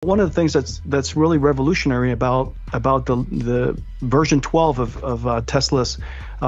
One of the things that's really revolutionary about the version 12 of Tesla's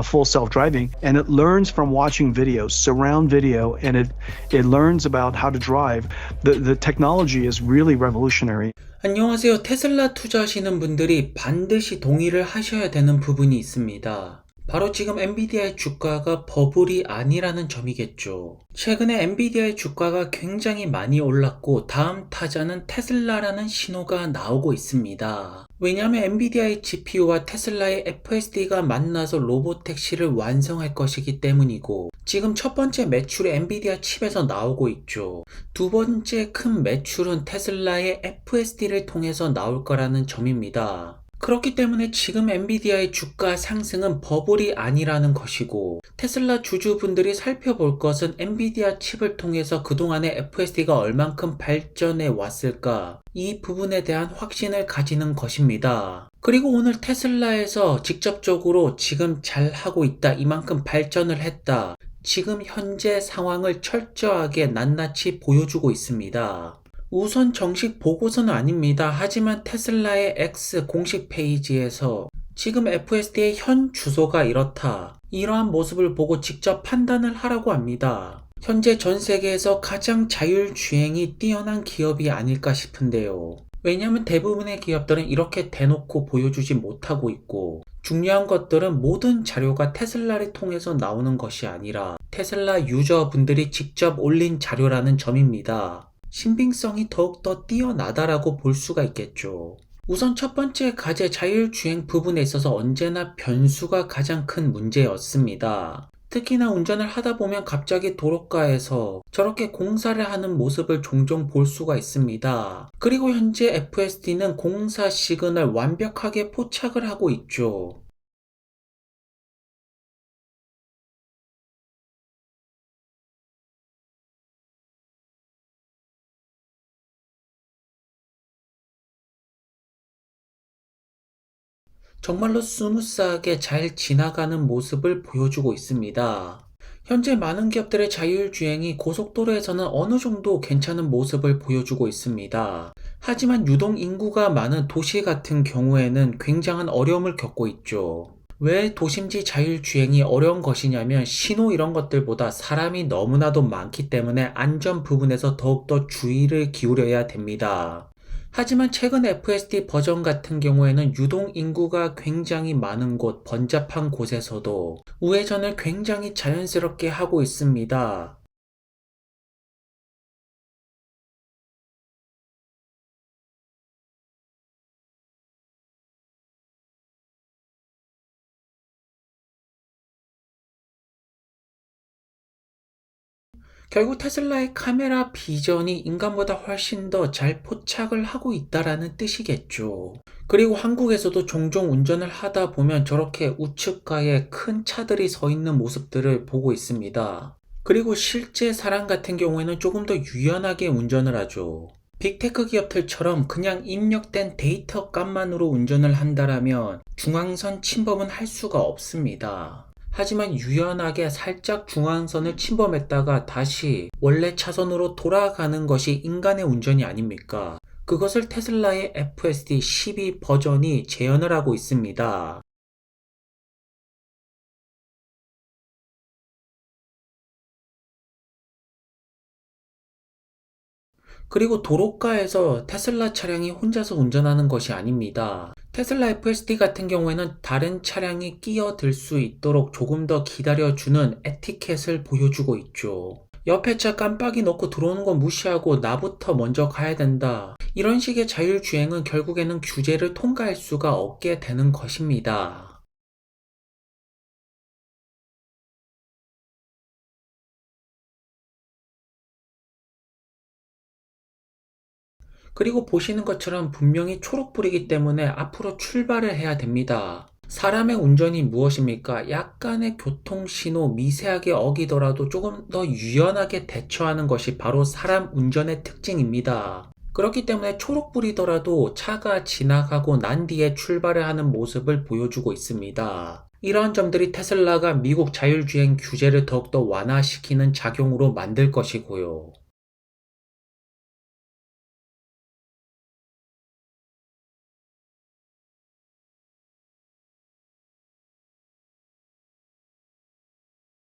full self-driving, and it learns from watching videos, surround video, and it learns about how to drive. The technology is really revolutionary. 안녕하세요. 테슬라 투자하시는 분들이 반드시 동의를 하셔야 되는 부분이 있습니다. 바로 지금 엔비디아의 주가가 버블이 아니라는 점이겠죠. 최근에 엔비디아의 주가가 굉장히 많이 올랐고 다음 타자는 테슬라라는 신호가 나오고 있습니다. 왜냐하면 엔비디아의 GPU와 테슬라의 FSD가 만나서 로보택시를 완성할 것이기 때문이고, 지금 첫 번째 매출이 엔비디아 칩에서 나오고 있죠. 두 번째 큰 매출은 테슬라의 FSD를 통해서 나올 거라는 점입니다. 그렇기 때문에 지금 엔비디아의 주가 상승은 버블이 아니라는 것이고, 테슬라 주주분들이 살펴볼 것은 엔비디아 칩을 통해서 그동안의 FSD가 얼만큼 발전해 왔을까, 이 부분에 대한 확신을 가지는 것입니다. 그리고 오늘 테슬라에서 직접적으로 지금 잘 하고 있다, 이만큼 발전을 했다, 지금 현재 상황을 철저하게 낱낱이 보여주고 있습니다. 우선 정식 보고서는 아닙니다. 하지만 테슬라의 X 공식 페이지에서 지금 FSD의 현 주소가 이렇다, 이러한 모습을 보고 직접 판단을 하라고 합니다. 현재 전 세계에서 가장 자율주행이 뛰어난 기업이 아닐까 싶은데요. 왜냐하면 대부분의 기업들은 이렇게 대놓고 보여주지 못하고 있고, 중요한 것들은 모든 자료가 테슬라를 통해서 나오는 것이 아니라 테슬라 유저분들이 직접 올린 자료라는 점입니다. 신빙성이 더욱더 뛰어나다라고 볼 수가 있겠죠. 우선 첫 번째 과제 자율주행 부분에 있어서 언제나 변수가 가장 큰 문제였습니다. 특히나 운전을 하다 보면 갑자기 도로가에서 저렇게 공사를 하는 모습을 종종 볼 수가 있습니다. 그리고 현재 FSD는 공사 시그널 완벽하게 포착을 하고 있죠. 정말로 스무스하게 잘 지나가는 모습을 보여주고 있습니다. 현재 많은 기업들의 자율주행이 고속도로에서는 어느 정도 괜찮은 모습을 보여주고 있습니다. 하지만 유동 인구가 많은 도시 같은 경우에는 굉장한 어려움을 겪고 있죠. 왜 도심지 자율주행이 어려운 것이냐면 신호 이런 것들보다 사람이 너무나도 많기 때문에 안전 부분에서 더욱더 주의를 기울여야 됩니다. 하지만 최근 FSD 버전 같은 경우에는 유동 인구가 굉장히 많은 곳, 번잡한 곳에서도 우회전을 굉장히 자연스럽게 하고 있습니다. 결국 테슬라의 카메라 비전이 인간보다 훨씬 더 잘 포착을 하고 있다라는 뜻이겠죠. 그리고 한국에서도 종종 운전을 하다 보면 저렇게 우측가에 큰 차들이 서 있는 모습들을 보고 있습니다. 그리고 실제 사람 같은 경우에는 조금 더 유연하게 운전을 하죠. 빅테크 기업들처럼 그냥 입력된 데이터 값만으로 운전을 한다라면 중앙선 침범은 할 수가 없습니다. 하지만 유연하게 살짝 중앙선을 침범했다가 다시 원래 차선으로 돌아가는 것이 인간의 운전이 아닙니까? 그것을 테슬라의 FSD 12 버전이 재현을 하고 있습니다. 그리고 도로가에서 테슬라 차량이 혼자서 운전하는 것이 아닙니다. 테슬라 FSD 같은 경우에는 다른 차량이 끼어들 수 있도록 조금 더 기다려주는 에티켓을 보여주고 있죠. 옆에 차 깜빡이 넣고 들어오는 거 무시하고 나부터 먼저 가야 된다, 이런 식의 자율주행은 결국에는 규제를 통과할 수가 없게 되는 것입니다. 그리고 보시는 것처럼 분명히 초록불이기 때문에 앞으로 출발을 해야 됩니다. 사람의 운전이 무엇입니까? 약간의 교통신호 미세하게 어기더라도 조금 더 유연하게 대처하는 것이 바로 사람 운전의 특징입니다. 그렇기 때문에 초록불이더라도 차가 지나가고 난 뒤에 출발을 하는 모습을 보여주고 있습니다. 이러한 점들이 테슬라가 미국 자율주행 규제를 더욱더 완화시키는 작용으로 만들 것이고요.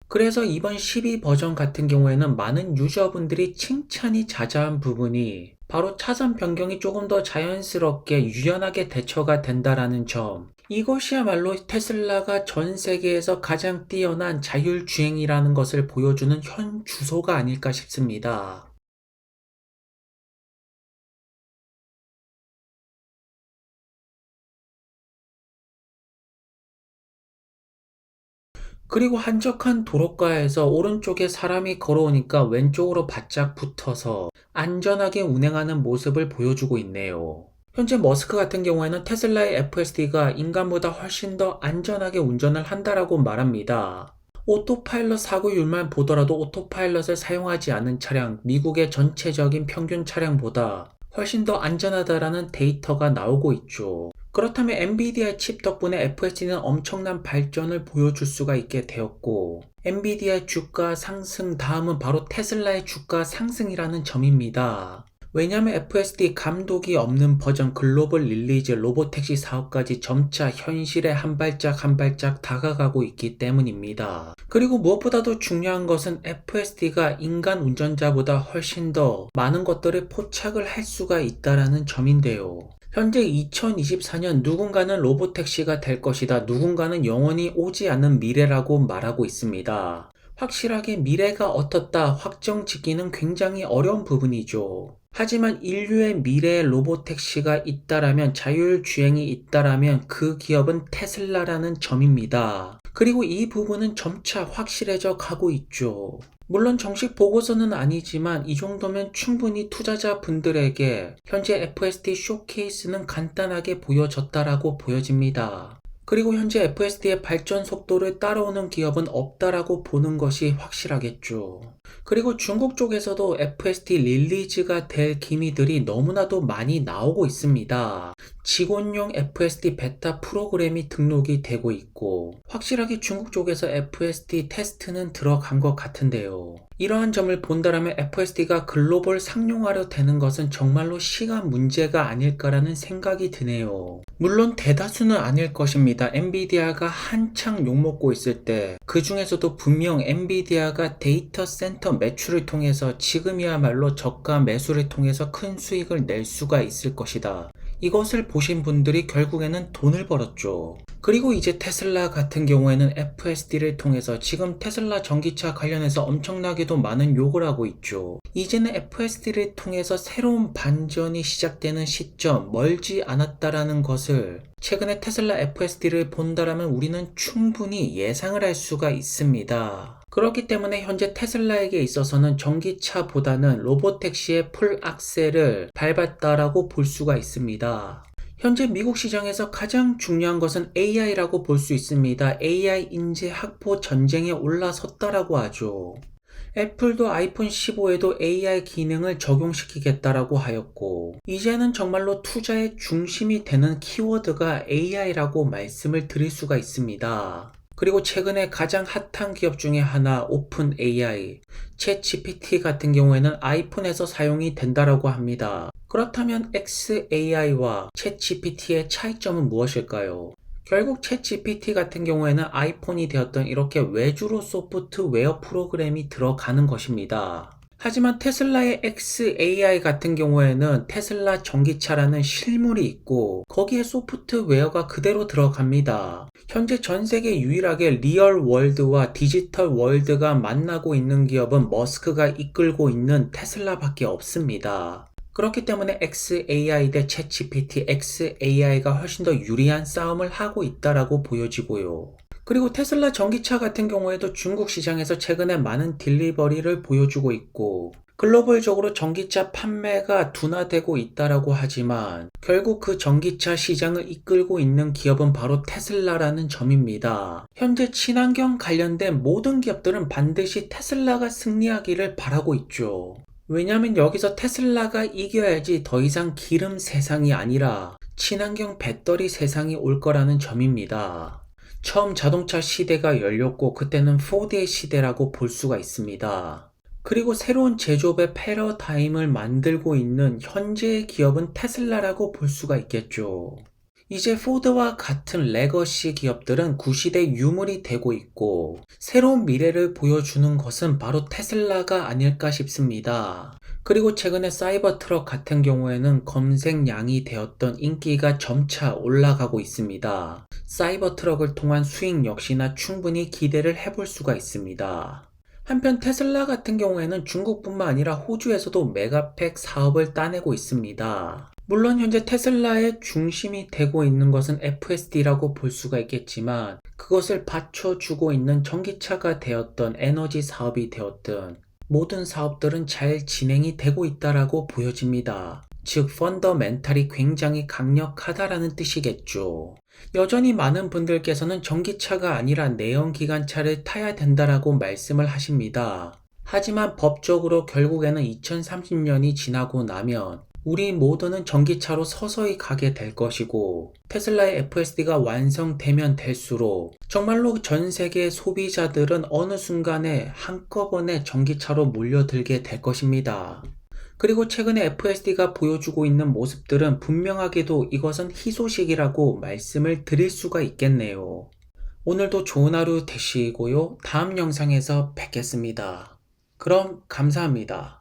그래서 이번 12 버전 같은 경우에는 많은 유저분들이 칭찬이 자자한 부분이 바로 차선 변경이 조금 더 자연스럽게 유연하게 대처가 된다라는 점. 이것이야말로 테슬라가 전 세계에서 가장 뛰어난 자율주행이라는 것을 보여주는 현 주소가 아닐까 싶습니다. 그리고 한적한 도로가에서 오른쪽에 사람이 걸어오니까 왼쪽으로 바짝 붙어서 안전하게 운행하는 모습을 보여주고 있네요. 현재 머스크 같은 경우에는 테슬라의 FSD가 인간보다 훨씬 더 안전하게 운전을 한다라고 말합니다. 오토파일럿 사고율만 보더라도 오토파일럿을 사용하지 않은 차량, 미국의 전체적인 평균 차량보다 훨씬 더 안전하다라는 데이터가 나오고 있죠. 그렇다면 엔비디아 칩 덕분에 FSD는 엄청난 발전을 보여줄 수가 있게 되었고, 엔비디아 주가 상승 다음은 바로 테슬라의 주가 상승이라는 점입니다. 왜냐하면 FSD 감독이 없는 버전 글로벌 릴리즈 로보택시 사업까지 점차 현실에 한 발짝 한 발짝 다가가고 있기 때문입니다. 그리고 무엇보다도 중요한 것은 FSD가 인간 운전자보다 훨씬 더 많은 것들을 포착을 할 수가 있다는 점인데요. 현재 2024년 누군가는 로보택시가 될 것이다. 누군가는 영원히 오지 않는 미래라고 말하고 있습니다. 확실하게 미래가 어떻다 확정 짓기는 굉장히 어려운 부분이죠. 하지만 인류의 미래에 로보택시가 있다라면, 자율주행이 있다라면 그 기업은 테슬라라는 점입니다. 그리고 이 부분은 점차 확실해져 가고 있죠. 물론 정식 보고서는 아니지만 이 정도면 충분히 투자자분들에게 현재 FSD 쇼케이스는 간단하게 보여졌다라고 보여집니다. 그리고 현재 FSD의 발전 속도를 따라오는 기업은 없다라고 보는 것이 확실하겠죠. 그리고 중국 쪽에서도 FSD 릴리즈가 될 기미들이 너무나도 많이 나오고 있습니다. 직원용 FSD 베타 프로그램이 등록이 되고 있고, 확실하게 중국 쪽에서 FSD 테스트는 들어간 것 같은데요. 이러한 점을 본다라면 FSD가 글로벌 상용화로 되는 것은 정말로 시간 문제가 아닐까라는 생각이 드네요. 물론 대다수는 아닐 것입니다. 엔비디아가 한창 욕먹고 있을 때 그 중에서도 분명 엔비디아가 데이터 센터 매출을 통해서 지금이야말로 저가 매수를 통해서 큰 수익을 낼 수가 있을 것이다. 이것을 보신 분들이 결국에는 돈을 벌었죠. 그리고 이제 테슬라 같은 경우에는 FSD를 통해서 지금 테슬라 전기차 관련해서 엄청나게도 많은 욕을 하고 있죠. 이제는 FSD를 통해서 새로운 반전이 시작되는 시점, 멀지 않았다라는 것을 최근에 테슬라 FSD를 본다라면 우리는 충분히 예상을 할 수가 있습니다. 그렇기 때문에 현재 테슬라에게 있어서는 전기차보다는 로보택시의 풀 악셀을 밟았다라고 볼 수가 있습니다. 현재 미국 시장에서 가장 중요한 것은 AI라고 볼 수 있습니다. AI 인재 확보 전쟁에 올라섰다라고 하죠. 애플도 아이폰 15에도 AI 기능을 적용시키겠다라고 하였고, 이제는 정말로 투자의 중심이 되는 키워드가 AI라고 말씀을 드릴 수가 있습니다. 그리고 최근에 가장 핫한 기업 중에 하나 오픈 AI, 챗GPT 같은 경우에는 아이폰에서 사용이 된다라고 합니다. 그렇다면 xAI와 챗GPT의 차이점은 무엇일까요? 결국 챗GPT 같은 경우에는 아이폰이 되었던 이렇게 외주로 소프트웨어 프로그램이 들어가는 것입니다. 하지만 테슬라의 xAI 같은 경우에는 테슬라 전기차라는 실물이 있고 거기에 소프트웨어가 그대로 들어갑니다. 현재 전 세계 유일하게 리얼 월드와 디지털 월드가 만나고 있는 기업은 머스크가 이끌고 있는 테슬라밖에 없습니다. 그렇기 때문에 xAI 대 챗GPT, xAI가 훨씬 더 유리한 싸움을 하고 있다라고 보여지고요. 그리고 테슬라 전기차 같은 경우에도 중국 시장에서 최근에 많은 딜리버리를 보여주고 있고, 글로벌적으로 전기차 판매가 둔화되고 있다라고 하지만 결국 그 전기차 시장을 이끌고 있는 기업은 바로 테슬라라는 점입니다. 현재 친환경 관련된 모든 기업들은 반드시 테슬라가 승리하기를 바라고 있죠. 왜냐하면 여기서 테슬라가 이겨야지 더 이상 기름 세상이 아니라 친환경 배터리 세상이 올 거라는 점입니다. 처음 자동차 시대가 열렸고 그때는 포드의 시대라고 볼 수가 있습니다. 그리고 새로운 제조업의 패러다임을 만들고 있는 현재의 기업은 테슬라라고 볼 수가 있겠죠. 이제 포드와 같은 레거시 기업들은 구시대 유물이 되고 있고 새로운 미래를 보여주는 것은 바로 테슬라가 아닐까 싶습니다. 그리고 최근에 사이버 트럭 같은 경우에는 검색량이 되었던 인기가 점차 올라가고 있습니다. 사이버 트럭을 통한 수익 역시나 충분히 기대를 해볼 수가 있습니다. 한편 테슬라 같은 경우에는 중국뿐만 아니라 호주에서도 메가팩 사업을 따내고 있습니다. 물론 현재 테슬라의 중심이 되고 있는 것은 FSD라고 볼 수가 있겠지만 그것을 받쳐주고 있는 전기차가 되었던 에너지 사업이 되었든 모든 사업들은 잘 진행이 되고 있다라고 보여집니다. 즉 펀더멘탈이 굉장히 강력하다라는 뜻이겠죠. 여전히 많은 분들께서는 전기차가 아니라 내연기관차를 타야 된다라고 말씀을 하십니다. 하지만 법적으로 결국에는 2030년이 지나고 나면 우리 모두는 전기차로 서서히 가게 될 것이고 테슬라의 FSD가 완성되면 될수록 정말로 전 세계 소비자들은 어느 순간에 한꺼번에 전기차로 몰려들게 될 것입니다. 그리고 최근에 FSD가 보여주고 있는 모습들은 분명하게도 이것은 희소식이라고 말씀을 드릴 수가 있겠네요. 오늘도 좋은 하루 되시고요. 다음 영상에서 뵙겠습니다. 그럼 감사합니다.